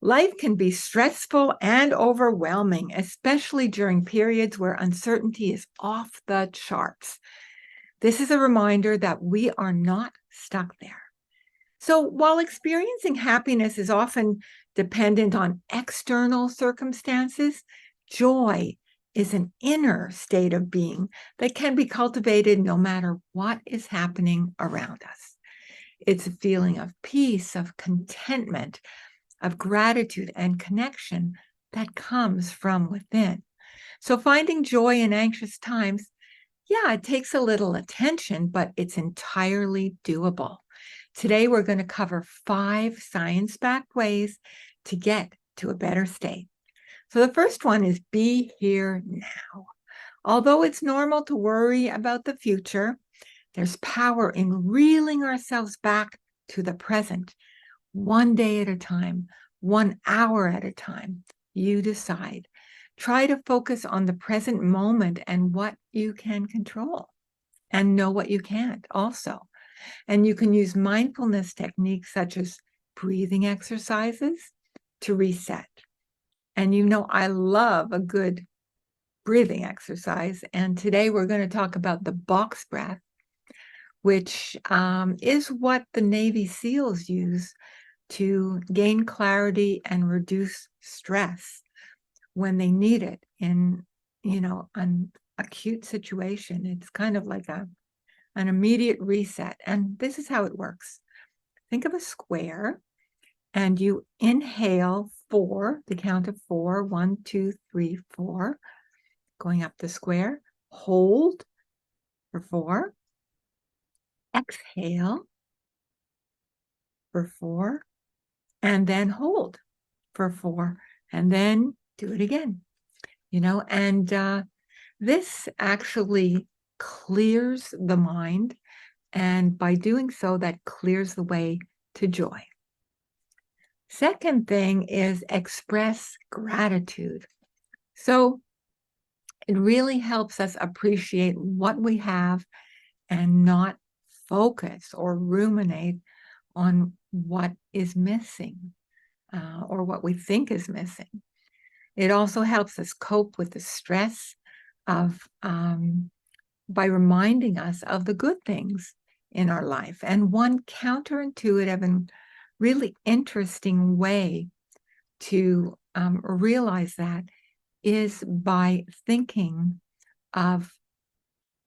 Life can be stressful and overwhelming, especially during periods where uncertainty is off the charts. This is a reminder that we are not stuck there. So, while experiencing happiness is often dependent on external circumstances, joy is an inner state of being that can be cultivated no matter what is happening around us. It's a feeling of peace, of contentment, of gratitude and connection that comes from within. So, finding joy in anxious times, yeah, it takes a little attention, but it's entirely doable. Today, we're going to cover 5 science-backed ways to get to a better state. So the first one is be here now. Although it's normal to worry about the future, there's power in reeling ourselves back to the present, one day at a time, 1 hour at a time. You decide. Try to focus on the present moment and what you can control, and know what you can't also. And you can use mindfulness techniques such as breathing exercises to reset. And I love a good breathing exercise. And today we're going to talk about the box breath, which is what the Navy SEALs use to gain clarity and reduce stress when they need it in, an acute situation. It's kind of like an immediate reset. And this is how it works. Think of a square, and you inhale 4, the count of 4, 1, 2, 3, 4, going up the square. Hold for 4. Exhale for 4, and then hold for 4, and then do it again. And this actually clears the mind, and by doing so, that clears the way to joy. Second thing is express gratitude. So it really helps us appreciate what we have and not focus or ruminate on what is missing or what we think is missing. It also helps us cope with the stress of by reminding us of the good things in our life. And one counterintuitive and really interesting way to realize that is by thinking of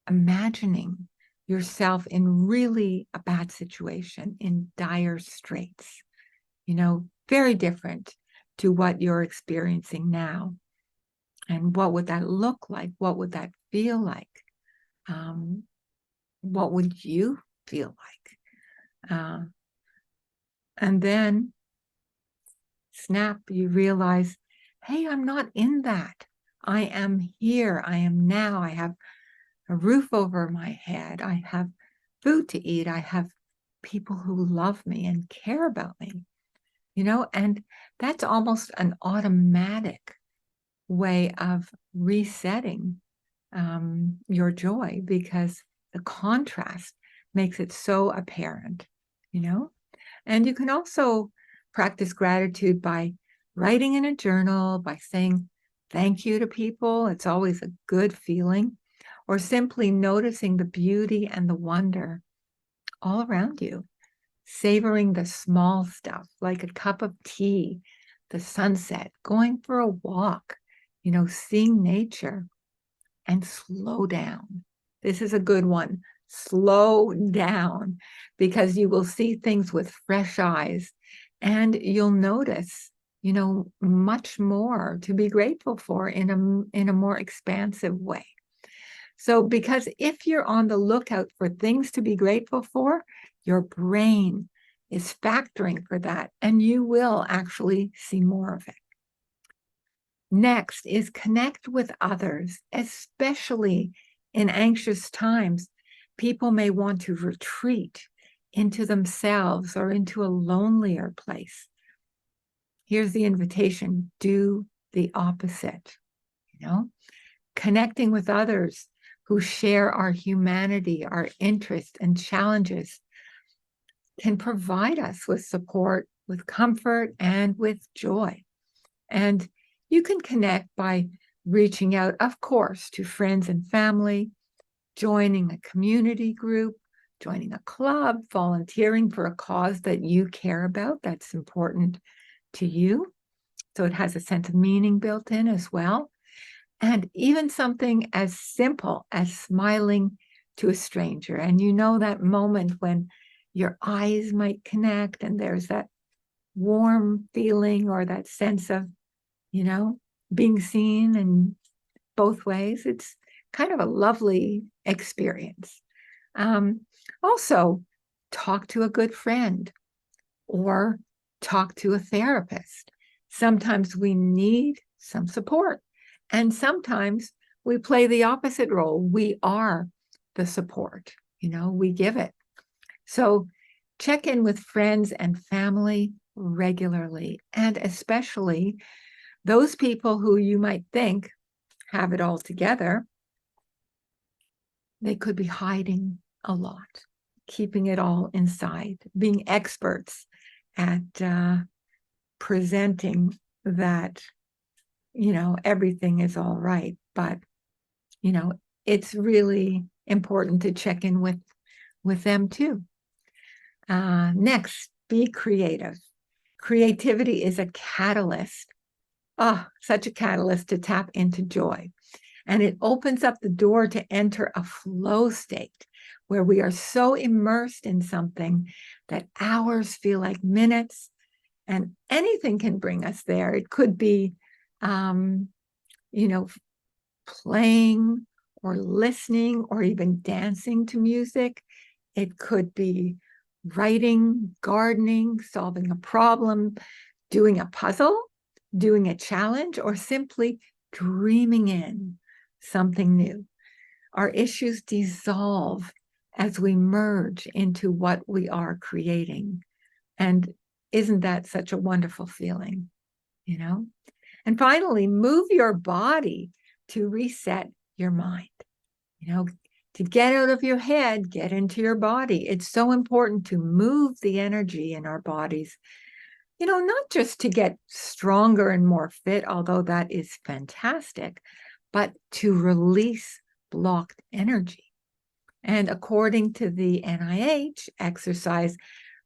imagining yourself in really a bad situation, in dire straits, very different to what you're experiencing now. And what would that look like? What would that feel like? What would you feel like? And then, snap, you realize, hey, I'm not in that. I am here. I am now. I have a roof over my head. I have food to eat. I have people who love me and care about me, and that's almost an automatic way of resetting your joy, because the contrast makes it so apparent, And you can also practice gratitude by writing in a journal, by saying thank you to people. It's always a good feeling. Or simply noticing the beauty and the wonder all around you, savoring the small stuff like a cup of tea, the sunset, going for a walk, seeing nature, and slow down. This is a good one. Slow down, because you will see things with fresh eyes, and you'll notice, much more to be grateful for in a more expansive way. So, because if you're on the lookout for things to be grateful for, your brain is factoring for that, and you will actually see more of it. Next is connect with others, especially in anxious times. People may want to retreat into themselves or into a lonelier place. Here's the invitation: do the opposite. Connecting with others who share our humanity, our interests and challenges can provide us with support with comfort, and with joy. And you can connect by reaching out, of course, to friends and family, joining a community group, joining a club, volunteering for a cause that you care about, that's important to you. So it has a sense of meaning built in as well. And even something as simple as smiling to a stranger. And you know that moment when your eyes might connect and there's that warm feeling or that sense of, being seen in both ways. It's kind of a lovely experience. Also, talk to a good friend or talk to a therapist. Sometimes we need some support, and sometimes we play the opposite role. We are the support, we give it. So check in with friends and family regularly, and especially those people who you might think have it all together. They could be hiding a lot, keeping it all inside, being experts at presenting that, everything is all right. But, it's really important to check in with them too. Next, be creative. Creativity is a catalyst. Oh, such a catalyst to tap into joy. And it opens up the door to enter a flow state where we are so immersed in something that hours feel like minutes, and anything can bring us there. It could be, playing or listening or even dancing to music. It could be writing, gardening, solving a problem, doing a puzzle, doing a challenge, or simply dreaming in something new. Our issues dissolve as we merge into what we are creating. And isn't that such a wonderful feeling, And finally, move your body to reset your mind, to get out of your head, get into your body. It's so important to move the energy in our bodies, not just to get stronger and more fit, although that is fantastic, but to release blocked energy. And according to the NIH, exercise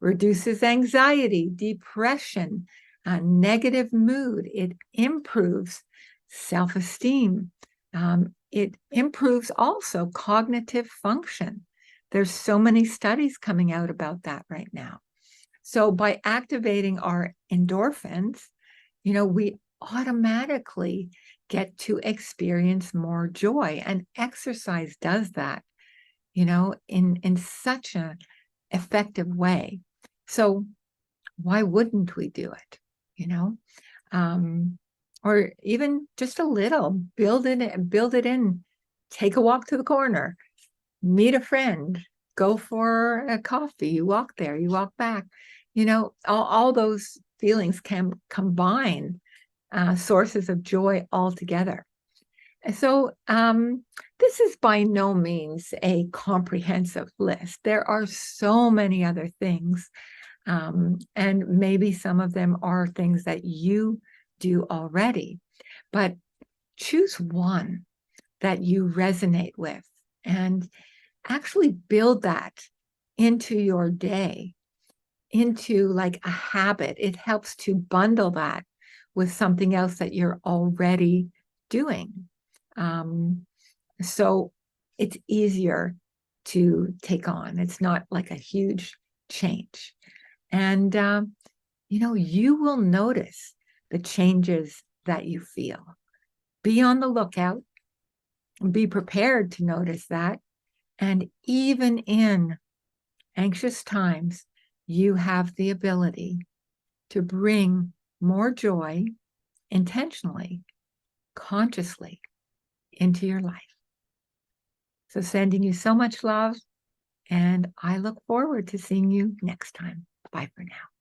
reduces anxiety, depression, negative mood. It improves self-esteem. It improves also cognitive function. There's so many studies coming out about that right now. So by activating our endorphins, we automatically get to experience more joy. And exercise does that, in such an effective way. So why wouldn't we do it, or even just a little, build it in, take a walk to the corner, meet a friend, go for a coffee, you walk there, you walk back, all those feelings can combine sources of joy altogether. So this is by no means a comprehensive list. There are so many other things, and maybe some of them are things that you do already, but choose one that you resonate with and actually build that into your day, into like a habit. It helps to bundle that with something else that you're already doing. So it's easier to take on. It's not like a huge change. And, you will notice the changes that you feel. Be on the lookout. Be prepared to notice that. And even in anxious times, you have the ability to bring more joy intentionally, consciously into your life. So sending you so much love, and I look forward to seeing you next time. Bye for now.